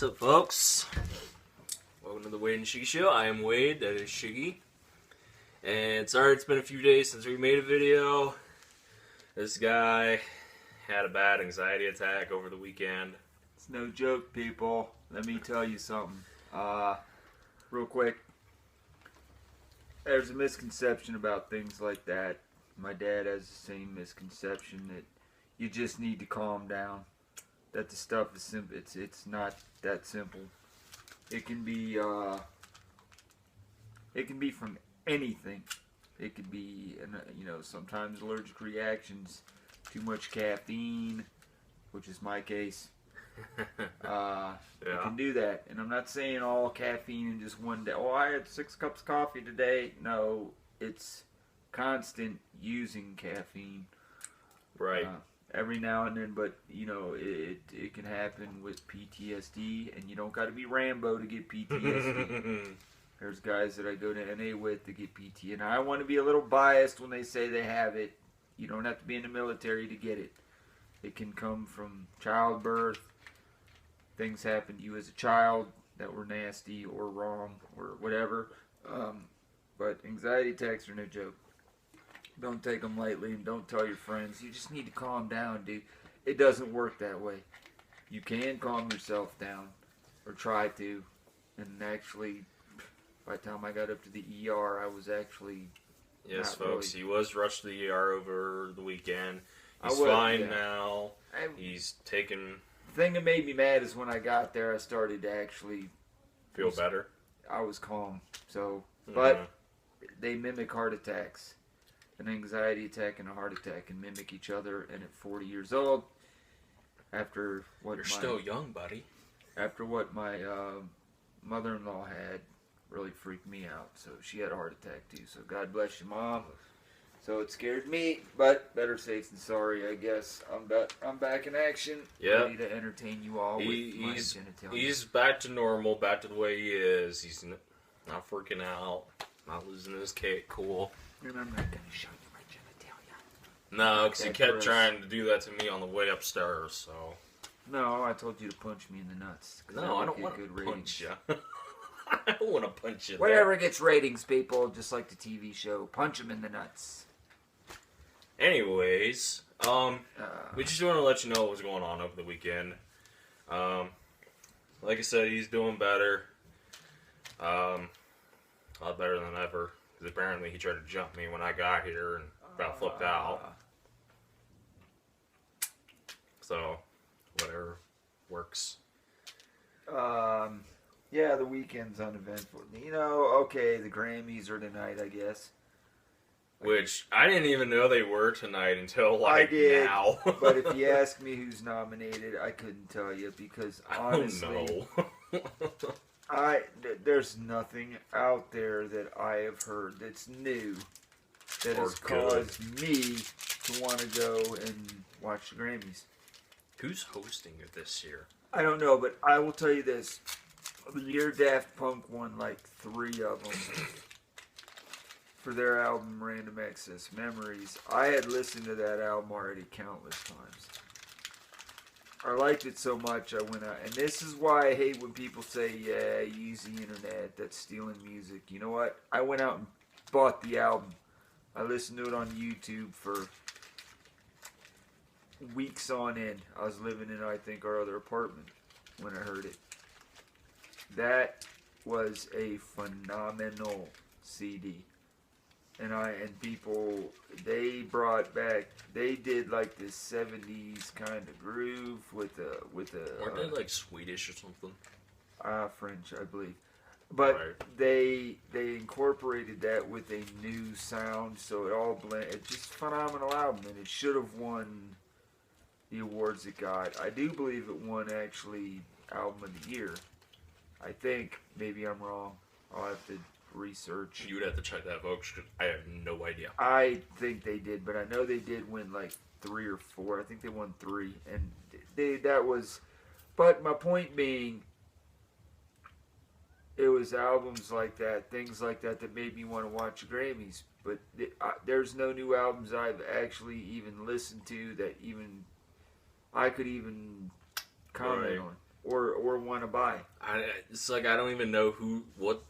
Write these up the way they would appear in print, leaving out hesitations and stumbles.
What's up, folks? Welcome to the Wade and Shiggy Show. I am Wade, that is Shiggy. And sorry it's been a few days since we made a video. This guy had a bad anxiety attack over the weekend. It's no joke, people. Let me tell you something. Real quick. There's a misconception about things like that. My dad has the same misconception that you just need to calm down. That the stuff is simple. It's not that simple. It can be from anything. It could be, sometimes allergic reactions, too much caffeine, which is my case. Yeah. You can do that. And I'm not saying all caffeine in just one day. Oh, I had 6 cups of coffee today. No, it's constant using caffeine. Right. Every now and then, but it can happen with PTSD, and you don't got to be Rambo to get PTSD. There's guys that I go to NA with to get PT, and I want to be a little biased when they say they have it. You don't have to be in the military to get it. It can come from childbirth. Things happen to you as a child that were nasty or wrong or whatever. But anxiety attacks are no joke. Don't take them lightly, and don't tell your friends. You just need to calm down, dude. It doesn't work that way. You can calm yourself down, or try to. And actually, by the time I got up to the ER, I was actually... Yes, folks, really... he was rushed to the ER over the weekend. He's was, fine yeah. now. He's taken... The thing that made me mad is when I got there, I started to actually... Feel better? I was calm. So, but they mimic heart attacks. An anxiety attack and a heart attack can mimic each other, and at 40 years old, after what You're still young, buddy. After what my mother-in-law had, really freaked me out. So she had a heart attack too. So God bless you, Mom. So it scared me, but better safe than sorry, I guess. I'm back in action, ready to entertain you all with my genitalia. He's back to normal, back to the way he is. He's not freaking out, not losing his cool. And I'm not going to show you my genitalia. No, because he kept trying to do that to me on the way upstairs, so... No, I told you to punch me in the nuts. No, I don't want to punch you. I don't want to punch you. Whatever gets ratings, people, just like the TV show. Punch him in the nuts. Anyways, we just want to let you know what was going on over the weekend. Like I said, he's doing better. A lot better than ever. Because apparently he tried to jump me when I got here and got flipped out. So, whatever works. Yeah, the weekend's uneventful. Okay, the Grammys are tonight, I guess. Which, I didn't even know they were tonight until, I did, now. But if you ask me who's nominated, I couldn't tell you because, honestly... There's nothing out there that I have heard that's new that has caused me to want to go and watch the Grammys. Who's hosting it this year? I don't know, but I will tell you this. The year Daft Punk won like 3 of them for their album Random Access Memories. I had listened to that album already countless times. I liked it so much I went out. And this is why I hate when people say, yeah, use the internet, that's stealing music. You know what? I went out and bought the album. I listened to it on YouTube for weeks on end. I was living in, I think, our other apartment when I heard it. That was a phenomenal CD. And people, they brought back, they did like this 70s kind of groove with a Weren't they like Swedish or something? French, I believe. But right. they incorporated that with a new sound, so it all blended. It's just a phenomenal album, and it should have won the awards it got. I do believe it won actually Album of the Year. I think. Maybe I'm wrong. I'll have to research. You would have to check that, folks, because I have no idea. I think they did, but I know they did win like 3 or 4. I think they won 3, and that was. But my point being, it was albums like that, things like that, that made me want to watch the Grammys. But there's no new albums I've actually even listened to that even I could even comment on. or want to buy. It's like I don't even know what.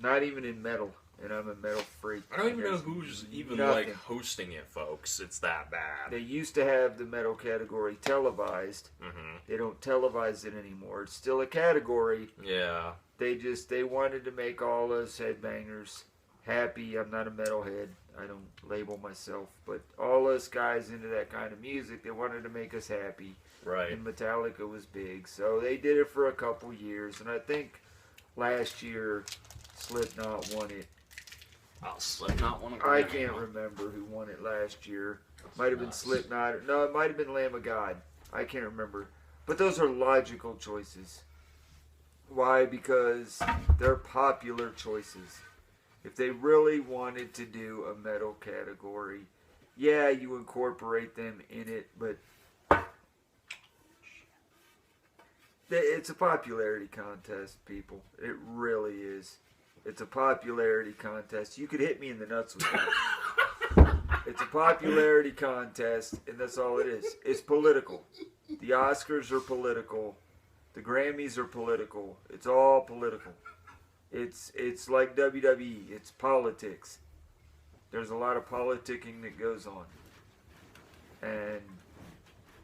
Not even in metal, and I'm a metal freak. I don't even know who's even like hosting it, folks. It's that bad. They used to have the metal category televised. Mm-hmm. They don't televise it anymore. It's still a category. Yeah. They wanted to make all us headbangers happy. I'm not a metalhead. I don't label myself, but all us guys into that kind of music, they wanted to make us happy. Right. And Metallica was big, so they did it for a couple years, and I think last year Slipknot won it. Oh, Slipknot won it. I can't remember who won it last year. Might have been Slipknot. No, it might have been Lamb of God. I can't remember. But those are logical choices. Why? Because they're popular choices. If they really wanted to do a metal category, yeah, you incorporate them in it, but it's a popularity contest, people. It really is. It's a popularity contest. You could hit me in the nuts with that. It's a popularity contest, and that's all it is. It's political. The Oscars are political. The Grammys are political. It's all political. It's like WWE. It's politics. There's a lot of politicking that goes on. And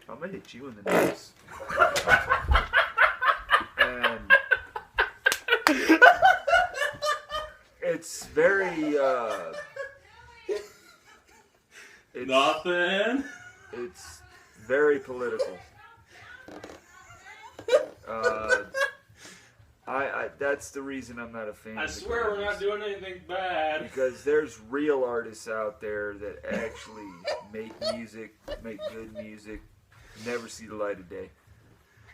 I'm going to hit you in the nose. And it's very, Nothing. It's very political. That's the reason I'm not a fan. I swear we're not doing anything bad. Because there's real artists out there that actually make music, make good music, never see the light of day.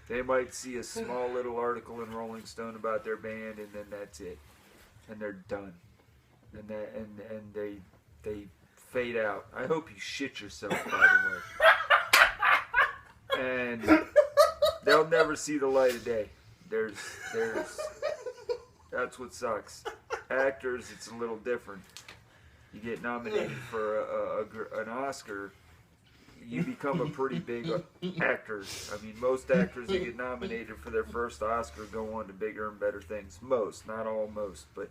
They might see a small little article in Rolling Stone about their band, and then that's it, and they're done, and they fade out. I hope you shit yourself, by the way. And they'll never see the light of day. There's that's what sucks. Actors, it's a little different. You get nominated for an Oscar, you become a pretty big actor. I mean, most actors that get nominated for their first Oscar go on to bigger and better things. Most, not all, most. But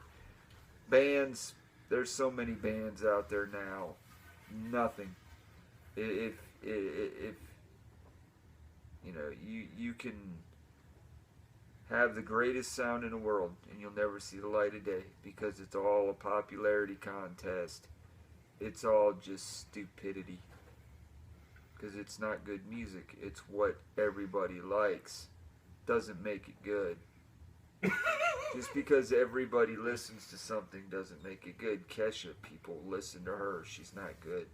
bands, there's so many bands out there now. Nothing. If you know, you can have the greatest sound in the world and you'll never see the light of day because it's all a popularity contest. It's all just stupidity. Because it's not good music. It's what everybody likes. Doesn't make it good. Just because everybody listens to something doesn't make it good. Kesha, people listen to her. She's not good.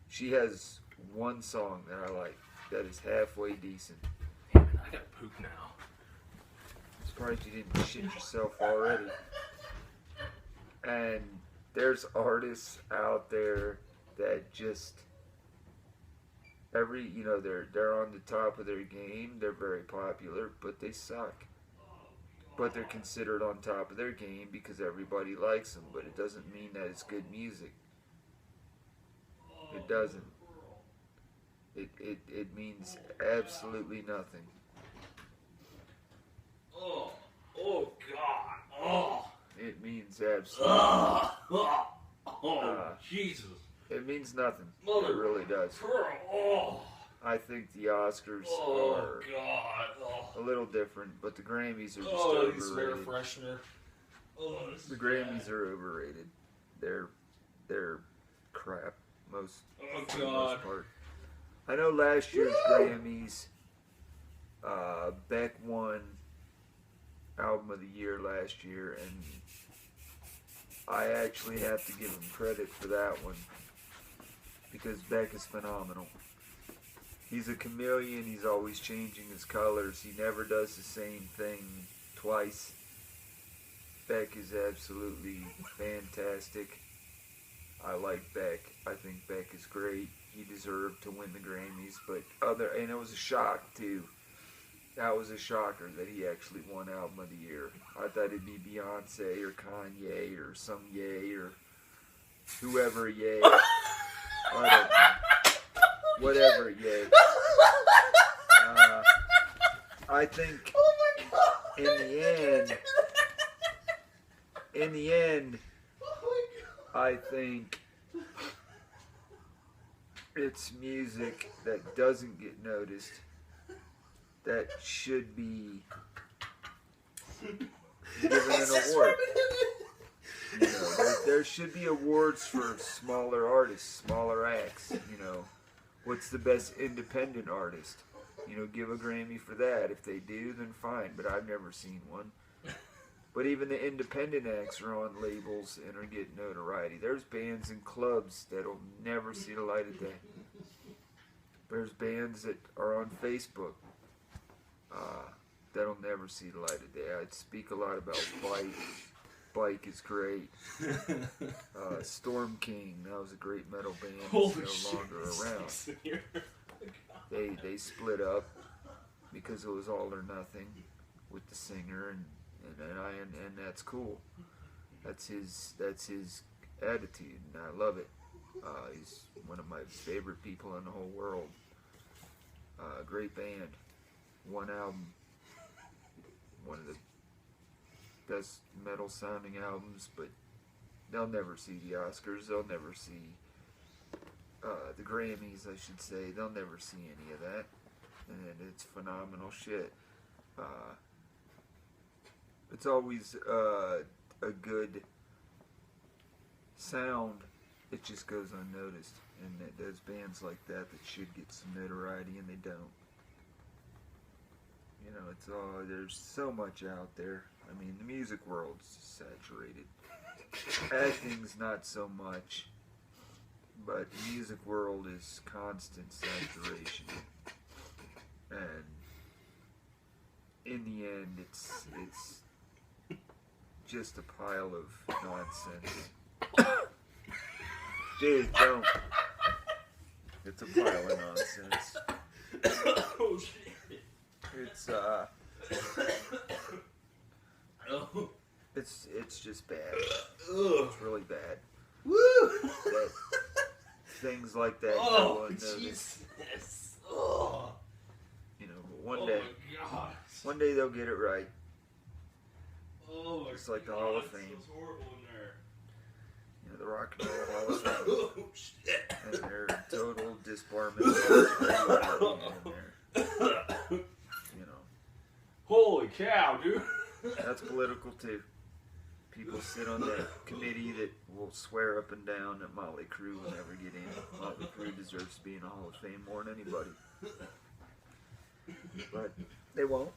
She has one song that I like that is halfway decent. Man, I gotta poop now. I'm surprised you didn't shit yourself already. And there's artists out there that just they're on the top of their game. They're very popular, but they suck. But they're considered on top of their game because everybody likes them. But it doesn't mean that it's good music. It doesn't. It means absolutely nothing. Oh God. Oh. It means absolutely Jesus. It means nothing. Mother It really does. Oh. I think the Oscars are a little different, but the Grammys are just overrated. Freshener. The Grammys are overrated. They're crap for the most part. I know last year's Grammys, Beck won Album of the Year last year, and I actually have to give him credit for that one because Beck is phenomenal. He's a chameleon. He's always changing his colors. He never does the same thing twice. Beck is absolutely fantastic. I like Beck. I think Beck is great. He deserved to win the Grammys, and it was a shock too. That was a shocker that he actually won Album of the Year. I thought it'd be Beyonce or Kanye or some Ye or whoever Ye. I don't know. Whatever Ye. I think Oh my god! in the end, Oh I think it's music that doesn't get noticed that should be given an award. You know, there should be awards for smaller artists, smaller acts. You know, what's the best independent artist? You know, give a Grammy for that. If they do, then fine. But I've never seen one. But even the independent acts are on labels and are getting notoriety. There's bands and clubs that'll never see the light of day. There's bands that are on Facebook that'll never see the light of day. I'd speak a lot about Bike. Bike is great. Storm King, that was a great metal band. It's no longer around. They split up because it was all or nothing with the singer, and that's cool. That's his attitude, and I love it. He's one of my favorite people in the whole world. Great band, one album, one of the best metal sounding albums, but they'll never see the Oscars, they'll never see the Grammys, I should say. They'll never see any of that, and it's phenomenal shit. It's always a good sound. It just goes unnoticed, and there's bands like that should get some notoriety, and they don't. You know, it's all, there's so much out there. I mean, the music world's saturated. Acting's not so much, but the music world is constant saturation. And in the end, it's just a pile of nonsense. Dude, don't. It's a pile of nonsense. Oh shit. It's just bad. It's really bad. Woo! That things like that Oh, go unnoticed. Jesus. Oh. You know, but one day they'll get it right. Oh my Just like the Hall of Fame. It's horrible in there. You know, the Rock and Roll Hall of Fame. Oh shit. And their total disbarment in there. You know. Holy cow, dude. That's political too. People sit on that committee that will swear up and down that Motley Crue will never get in. Motley Crue deserves to be in the Hall of Fame more than anybody. But they won't,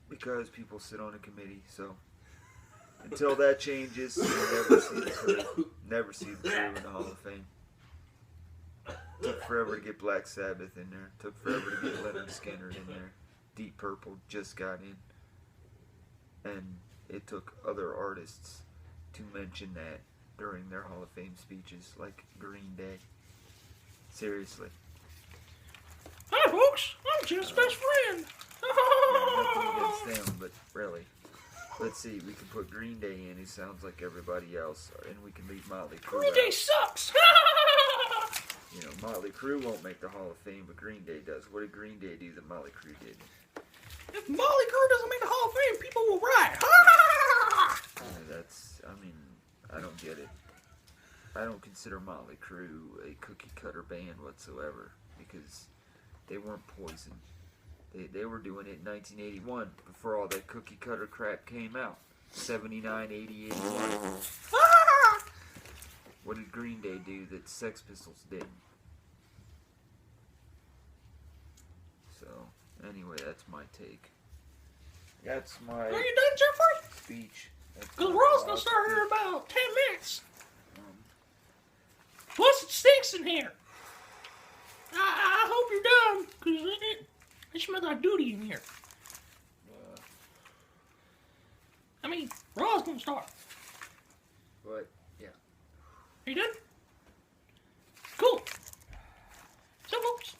because people sit on a committee. So until that changes, you'll never see the Crue. Never see the Crue in the Hall of Fame. Took forever to get Black Sabbath in there. Took forever to get Leonard Skinner in there. Deep Purple just got in. And it took other artists to mention that during their Hall of Fame speeches, like Green Day. Seriously. Hi, folks. I'm Jim's best friend. Nothing against them, but really. Let's see, we can put Green Day in, who sounds like everybody else, and we can leave Motley Crue Green Day out. sucks. You know, Motley Crue won't make the Hall of Fame, but Green Day does. What did Green Day do that Motley Crue didn't? If Motley Crue doesn't make the Hall of Fame, people will riot. I don't get it. I don't consider Motley Crue a cookie cutter band whatsoever, because they weren't Poison. They were doing it in 1981, before all that cookie cutter crap came out. 79, 80, 81. What did Green Day do that Sex Pistols didn't? So, anyway, that's my take. That's my Are you done, Jeffrey? speech. Because Raw's going to start here in about 10 minutes. Plus, it stinks in here. I hope you're done, because it smells like duty in here. I mean, Raw's going to start. But, yeah. Are you done? Cool. So, folks,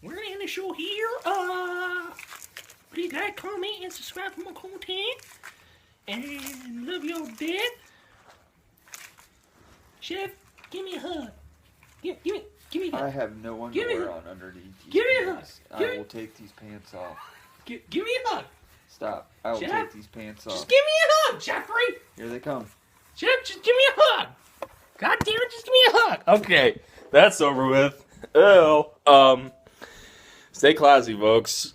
we're going to end the show here. Please like, comment, and subscribe for more content. And love y'all dead. Chef, give me a hug. Give Give me a I hug. have no Give me underwear a- on underneath these give me a pants. hug. Give I me- will take these pants off. Give me a hug. Stop. I will Jeff, take these pants Just off. give me a hug, Jeffrey. Here they come. Jeff, just give me a hug. God damn it, just give me a hug. Okay, that's over with. Ew. Stay classy, folks.